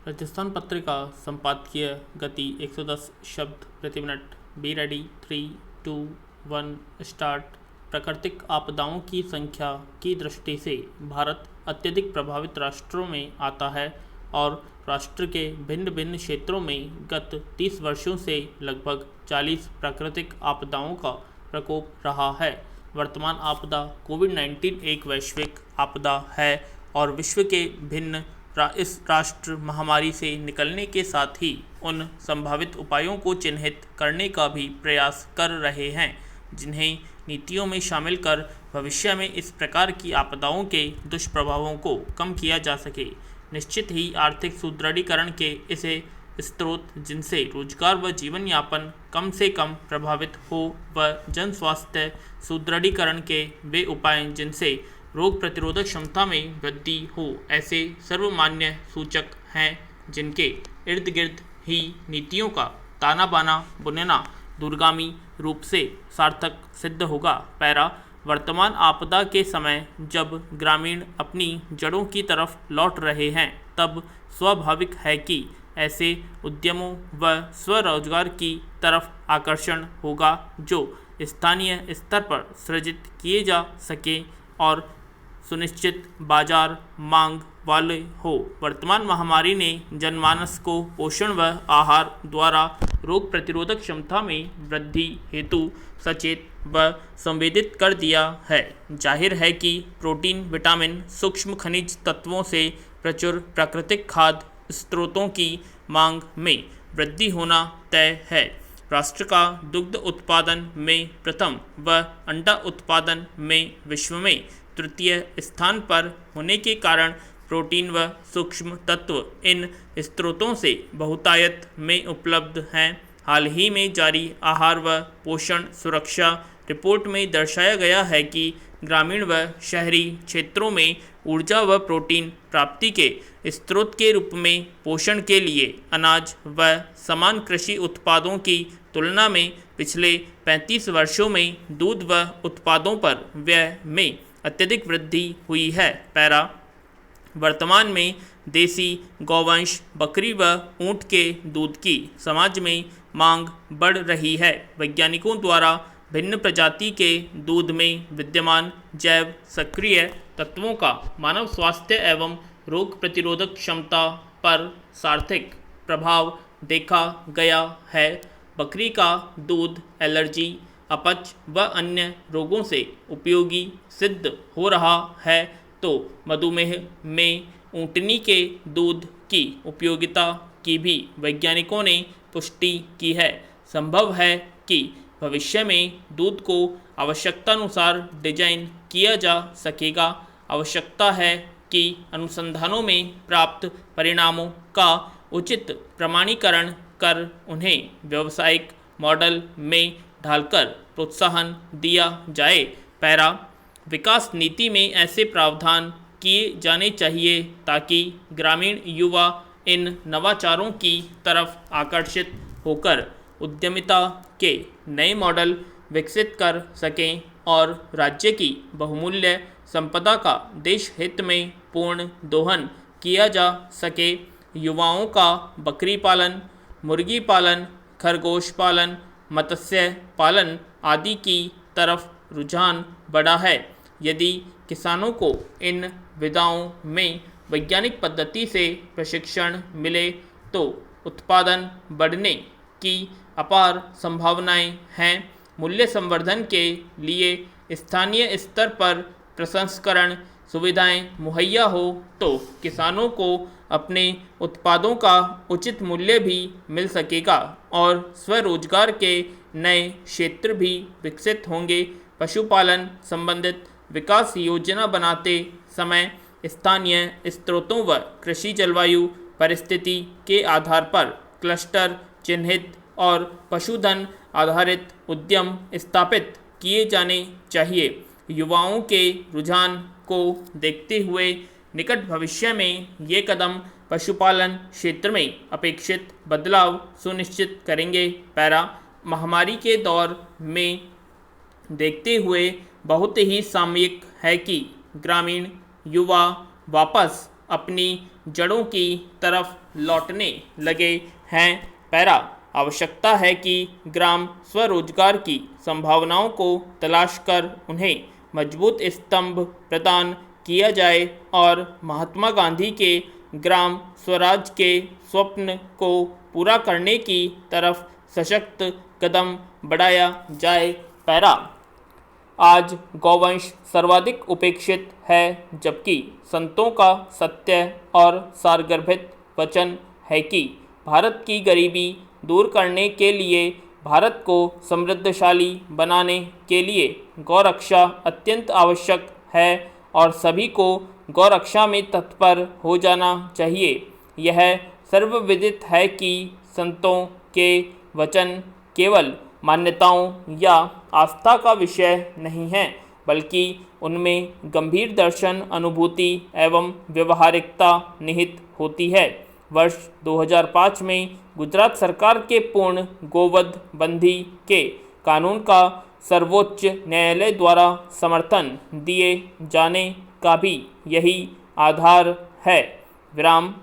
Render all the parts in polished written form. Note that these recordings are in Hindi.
राजस्थान पत्रिका संपादकीय गति 110 शब्द प्रति मिनट। Be ready 3, 2, 1 start. प्राकृतिक आपदाओं की संख्या की दृष्टि से भारत अत्यधिक प्रभावित राष्ट्रों में आता है और राष्ट्र के भिन्न भिन्न क्षेत्रों में गत 30 वर्षों से लगभग 40 प्राकृतिक आपदाओं का प्रकोप रहा है। वर्तमान आपदा कोविड-19 एक वैश्विक आपदा है और विश्व के भिन्न इस राष्ट्र महामारी से निकलने के साथ ही उन संभावित उपायों को चिन्हित करने का भी प्रयास कर रहे हैं, जिन्हें नीतियों में शामिल कर भविष्य में इस प्रकार की आपदाओं के दुष्प्रभावों को कम किया जा सके। निश्चित ही आर्थिक सुदृढ़ीकरण के ऐसे स्रोत जिनसे रोजगार व जीवन यापन कम से कम प्रभावित हो व जन स्वास्थ्य सुदृढ़ीकरण के वे उपाय जिनसे रोग प्रतिरोधक क्षमता में वृद्धि हो, ऐसे सर्वमान्य सूचक हैं जिनके इर्द गिर्द ही नीतियों का ताना बाना बुनना दूरगामी रूप से सार्थक सिद्ध होगा। पैरा वर्तमान आपदा के समय जब ग्रामीण अपनी जड़ों की तरफ लौट रहे हैं, तब स्वाभाविक है कि ऐसे उद्यमों व स्वरोजगार की तरफ आकर्षण होगा जो स्थानीय स्तर पर सृजित किए जा सके और सुनिश्चित बाजार मांग वाले हो। वर्तमान महामारी ने जनमानस को पोषण व आहार द्वारा रोग प्रतिरोधक क्षमता में वृद्धि हेतु सचेत व संवेदित कर दिया है। जाहिर है कि प्रोटीन, विटामिन, सूक्ष्म खनिज तत्वों से प्रचुर प्राकृतिक खाद्य स्रोतों की मांग में वृद्धि होना तय है। राष्ट्र का दुग्ध उत्पादन में प्रथम व अंडा उत्पादन में विश्व में तृतीय स्थान पर होने के कारण प्रोटीन व सूक्ष्म तत्व इन स्रोतों से बहुतायत में उपलब्ध हैं। हाल ही में जारी आहार व पोषण सुरक्षा रिपोर्ट में दर्शाया गया है कि ग्रामीण व शहरी क्षेत्रों में ऊर्जा व प्रोटीन प्राप्ति के स्रोत के रूप में पोषण के लिए अनाज व समान कृषि उत्पादों की तुलना में पिछले 35 वर्षों में दूध व उत्पादों पर व्यय में अत्यधिक वृद्धि हुई है। पैरा वर्तमान में देसी गौवंश, बकरी व ऊंट के दूध की समाज में मांग बढ़ रही है। वैज्ञानिकों द्वारा भिन्न प्रजाति के दूध में विद्यमान जैव सक्रिय तत्वों का मानव स्वास्थ्य एवं रोग प्रतिरोधक क्षमता पर सार्थक प्रभाव देखा गया है। बकरी का दूध एलर्जी, अपच व अन्य रोगों से उपयोगी सिद्ध हो रहा है, तो मधुमेह में ऊँटनी के दूध की उपयोगिता की भी वैज्ञानिकों ने पुष्टि की है। संभव है कि भविष्य में दूध को आवश्यकतानुसार डिजाइन किया जा सकेगा। आवश्यकता है कि अनुसंधानों में प्राप्त परिणामों का उचित प्रमाणीकरण कर उन्हें व्यावसायिक मॉडल में ढालकर प्रोत्साहन दिया जाए। पैरा विकास नीति में ऐसे प्रावधान किए जाने चाहिए ताकि ग्रामीण युवा इन नवाचारों की तरफ आकर्षित होकर उद्यमिता के नए मॉडल विकसित कर सकें और राज्य की बहुमूल्य संपदा का देश हित में पूर्ण दोहन किया जा सके। युवाओं का बकरी पालन, मुर्गी पालन, खरगोश पालन, मत्स्य पालन आदि की तरफ रुझान बढ़ा है। यदि किसानों को इन विधाओं में वैज्ञानिक पद्धति से प्रशिक्षण मिले तो उत्पादन बढ़ने की अपार संभावनाएं हैं। मूल्य संवर्धन के लिए स्थानीय स्तर पर प्रसंस्करण सुविधाएं मुहैया हो तो किसानों को अपने उत्पादों का उचित मूल्य भी मिल सकेगा और स्वरोजगार के नए क्षेत्र भी विकसित होंगे। पशुपालन संबंधित विकास योजना बनाते समय स्थानीय स्रोतों व कृषि जलवायु परिस्थिति के आधार पर क्लस्टर चिन्हित और पशुधन आधारित उद्यम स्थापित किए जाने चाहिए। युवाओं के रुझान को देखते हुए निकट भविष्य में ये कदम पशुपालन क्षेत्र में अपेक्षित बदलाव सुनिश्चित करेंगे। पैरा महामारी के दौर में देखते हुए बहुत ही सामयिक है कि ग्रामीण युवा वापस अपनी जड़ों की तरफ लौटने लगे हैं। पैरा आवश्यकता है कि ग्राम स्वरोजगार की संभावनाओं को तलाश कर उन्हें मजबूत स्तंभ प्रदान किया जाए और महात्मा गांधी के ग्राम स्वराज के स्वप्न को पूरा करने की तरफ सशक्त कदम बढ़ाया जाए। पैरा आज गौवंश सर्वाधिक उपेक्षित है, जबकि संतों का सत्य और सारगर्भित वचन है कि भारत की गरीबी दूर करने के लिए, भारत को समृद्धशाली बनाने के लिए गौरक्षा अत्यंत आवश्यक है और सभी को गौरक्षा में तत्पर हो जाना चाहिए। यह सर्वविदित है कि संतों के वचन केवल मान्यताओं या आस्था का विषय नहीं है, बल्कि उनमें गंभीर दर्शन, अनुभूति एवं व्यवहारिकता निहित होती है। वर्ष 2005 में गुजरात सरकार के पूर्ण गोवध बंदी के कानून का सर्वोच्च न्यायालय द्वारा समर्थन दिए जाने का भी यही आधार है। विराम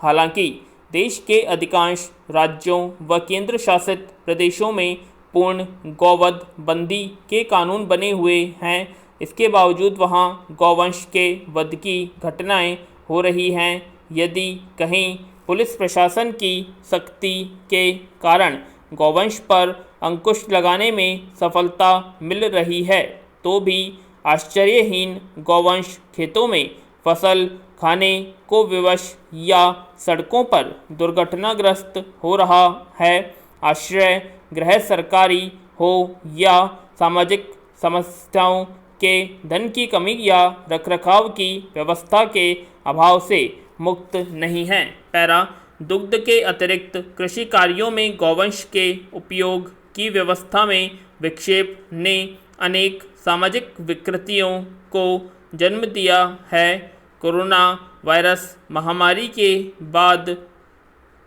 हालांकि देश के अधिकांश राज्यों व केंद्र शासित प्रदेशों में पूर्ण गौवध बंदी के कानून बने हुए हैं, इसके बावजूद वहां गौवंश के वध की घटनाएं हो रही हैं। यदि कहीं पुलिस प्रशासन की सख्ती के कारण गौवंश पर अंकुश लगाने में सफलता मिल रही है, तो भी आश्चर्यहीन गौवंश खेतों में फसल खाने को विवश या सड़कों पर दुर्घटनाग्रस्त हो रहा है। आश्रय गृह सरकारी हो या सामाजिक समस्याओं के धन की कमी या रखरखाव की व्यवस्था के अभाव से मुक्त नहीं है। पैरा दुग्ध के अतिरिक्त कृषि कार्यों में गौवंश के उपयोग की व्यवस्था में विक्षेप ने अनेक सामाजिक विकृतियों को जन्म दिया है। कोरोना वायरस महामारी के बाद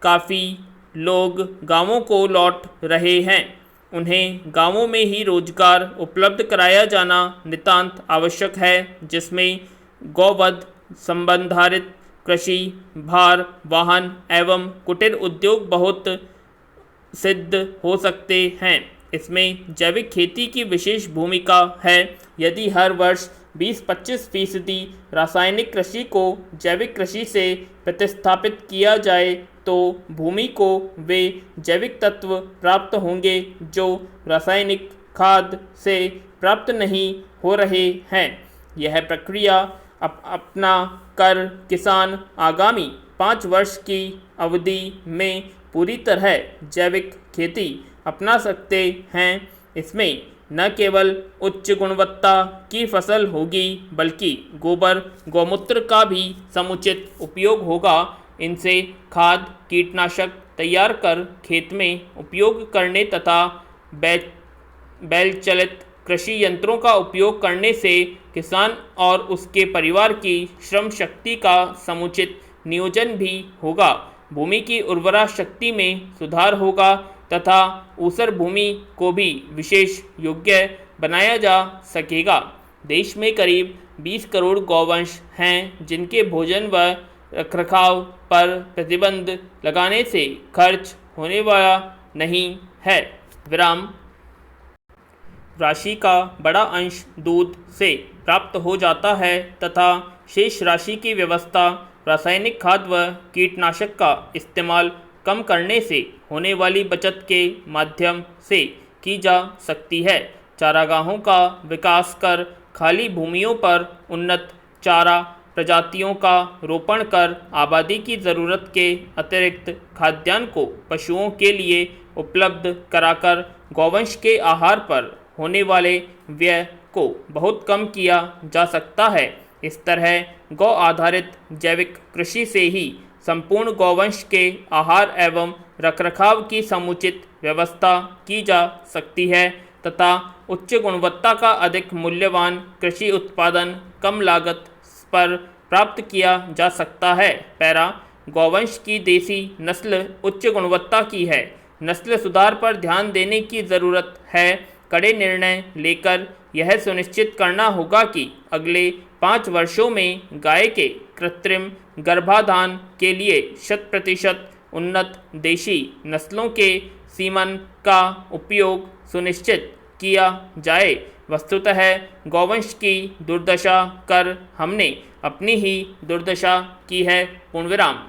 काफ़ी लोग गांवों को लौट रहे हैं। उन्हें गांवों में ही रोजगार उपलब्ध कराया जाना नितांत आवश्यक है, जिसमें गौवध संबंधारित कृषि, भार वाहन एवं कुटीर उद्योग बहुत सिद्ध हो सकते हैं। इसमें जैविक खेती की विशेष भूमिका है। यदि हर वर्ष 20-25% रासायनिक कृषि को जैविक कृषि से प्रतिस्थापित किया जाए, तो भूमि को वे जैविक तत्व प्राप्त होंगे जो रासायनिक खाद से प्राप्त नहीं हो रहे हैं। यह प्रक्रिया अपना कर किसान आगामी 5 वर्ष की अवधि में पूरी तरह जैविक खेती अपना सकते हैं। इसमें न केवल उच्च गुणवत्ता की फसल होगी, बल्कि गोबर गौमूत्र का भी समुचित उपयोग होगा। इनसे खाद कीटनाशक तैयार कर खेत में उपयोग करने तथा बैल चलित कृषि यंत्रों का उपयोग करने से किसान और उसके परिवार की श्रम शक्ति का समुचित नियोजन भी होगा। भूमि की उर्वरा शक्ति में सुधार होगा तथा ऊसर भूमि को भी विशेष योग्य बनाया जा सकेगा। देश में करीब 20 करोड़ गौवंश हैं, जिनके भोजन व रखरखाव पर प्रतिबंध लगाने से खर्च होने वाला नहीं है। विराम राशि का बड़ा अंश दूध से प्राप्त हो जाता है तथा शेष राशि की व्यवस्था रासायनिक खाद व कीटनाशक का इस्तेमाल कम करने से होने वाली बचत के माध्यम से की जा सकती है। चारागाहों का विकास कर खाली भूमियों पर उन्नत चारा प्रजातियों का रोपण कर आबादी की ज़रूरत के अतिरिक्त खाद्यान्न को पशुओं के लिए उपलब्ध कराकर गौवंश के आहार पर होने वाले व्यय को बहुत कम किया जा सकता है। इस तरह गौ आधारित जैविक कृषि से ही संपूर्ण गौवंश के आहार एवं रखरखाव की समुचित व्यवस्था की जा सकती है तथा उच्च गुणवत्ता का अधिक मूल्यवान कृषि उत्पादन कम लागत पर प्राप्त किया जा सकता है। पैरा गौवंश की देसी नस्ल उच्च गुणवत्ता की है। नस्ल सुधार पर ध्यान देने की ज़रूरत है। कड़े निर्णय लेकर यह सुनिश्चित करना होगा कि अगले 5 वर्षों में गाय के कृत्रिम गर्भाधान के लिए 100% उन्नत देशी नस्लों के सीमन का उपयोग सुनिश्चित किया जाए। वस्तुतः गौवंश की दुर्दशा कर हमने अपनी ही दुर्दशा की है। पूर्णविराम।